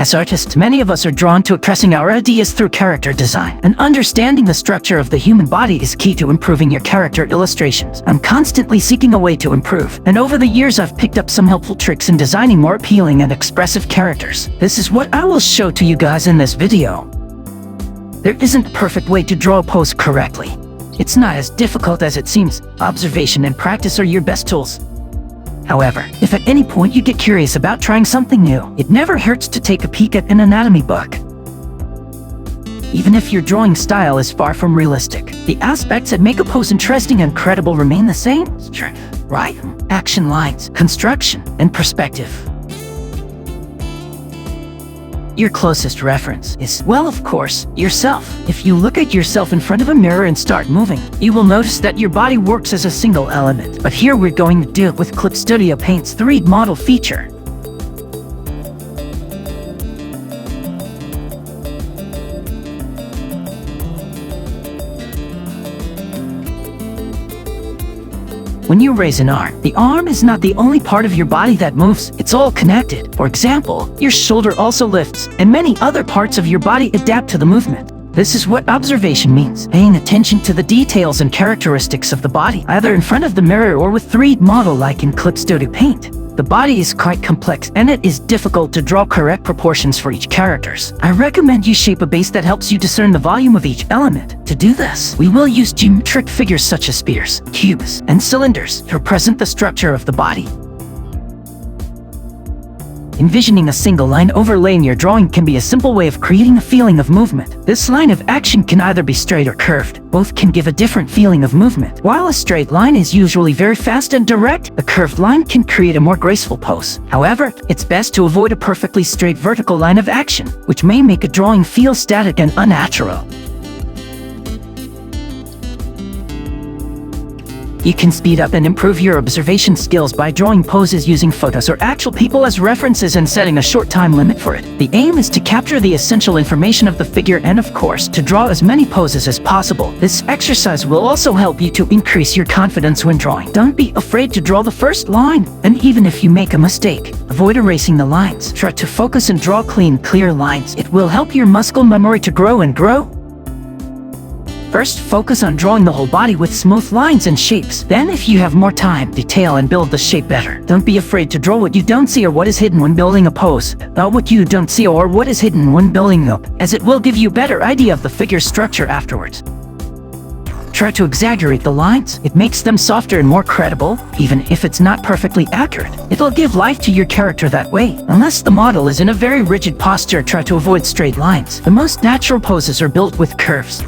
As artists, many of us are drawn to expressing our ideas through character design, and understanding the structure of the human body is key to improving your character illustrations. I'm constantly seeking a way to improve, and over the years I've picked up some helpful tricks in designing more appealing and expressive characters. This is what I will show to you guys in this video. There isn't a perfect way to draw a pose correctly. It's not as difficult as it seems. Observation and practice are your best tools. However, if at any point you get curious about trying something new, it never hurts to take a peek at an anatomy book. Even if your drawing style is far from realistic, the aspects that make a pose interesting and credible remain the same: strength, rhythm, action lines, construction, and perspective. Your closest reference is, well, of course, yourself. If you look at yourself in front of a mirror and start moving, you will notice that your body works as a single element. But here we're going to deal with Clip Studio Paint's 3D model feature. When you raise an arm, the arm is not the only part of your body that moves, it's all connected. For example, your shoulder also lifts, and many other parts of your body adapt to the movement. This is what observation means, paying attention to the details and characteristics of the body, either in front of the mirror or with 3D model like in Clip Studio Paint. The body is quite complex, and it is difficult to draw correct proportions for each characters. I recommend you shape a base that helps you discern the volume of each element. To do this, we will use geometric figures such as spheres, cubes, and cylinders to represent the structure of the body. Envisioning a single line overlaying your drawing can be a simple way of creating a feeling of movement. This line of action can either be straight or curved. Both can give a different feeling of movement. While a straight line is usually very fast and direct, a curved line can create a more graceful pose. However, it's best to avoid a perfectly straight vertical line of action, which may make a drawing feel static and unnatural. You can speed up and improve your observation skills by drawing poses using photos or actual people as references and setting a short time limit for it. The aim is to capture the essential information of the figure and, of course, to draw as many poses as possible. This exercise will also help you to increase your confidence when drawing. Don't be afraid to draw the first line, and even if you make a mistake, avoid erasing the lines. Try to focus and draw clean, clear lines. It will help your muscle memory to grow and grow. First, focus on drawing the whole body with smooth lines and shapes. Then, if you have more time, detail and build the shape better. Don't be afraid to draw what you don't see or what is hidden when building a pose. Draw what you don't see or what is hidden when building up, as it will give you a better idea of the figure's structure afterwards. Try to exaggerate the lines. It makes them softer and more credible, even if it's not perfectly accurate. It'll give life to your character that way. Unless the model is in a very rigid posture, try to avoid straight lines. The most natural poses are built with curves.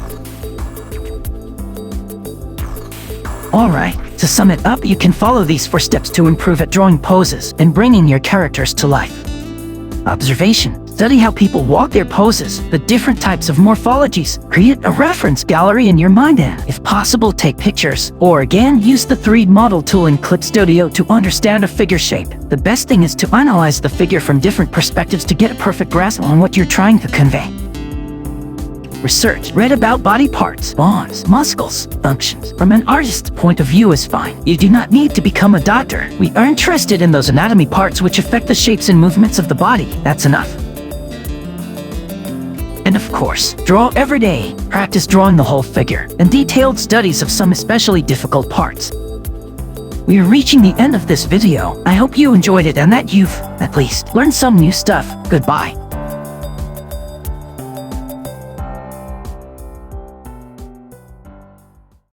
Alright, to sum it up, you can follow these 4 steps to improve at drawing poses and bringing your characters to life. Observation. Study how people walk their poses, the different types of morphologies. Create a reference gallery in your mind and, if possible, take pictures. Or again, use the 3D model tool in Clip Studio to understand a figure shape. The best thing is to analyze the figure from different perspectives to get a perfect grasp on what you're trying to convey. Research. Read about body parts, bones, muscles, functions. From an artist's point of view is fine. You do not need to become a doctor. We are interested in those anatomy parts which affect the shapes and movements of the body. That's enough. And of course, draw every day. Practice drawing the whole figure and detailed studies of some especially difficult parts. We are reaching the end of this video. I hope you enjoyed it and that you've, at least, learned some new stuff. Goodbye.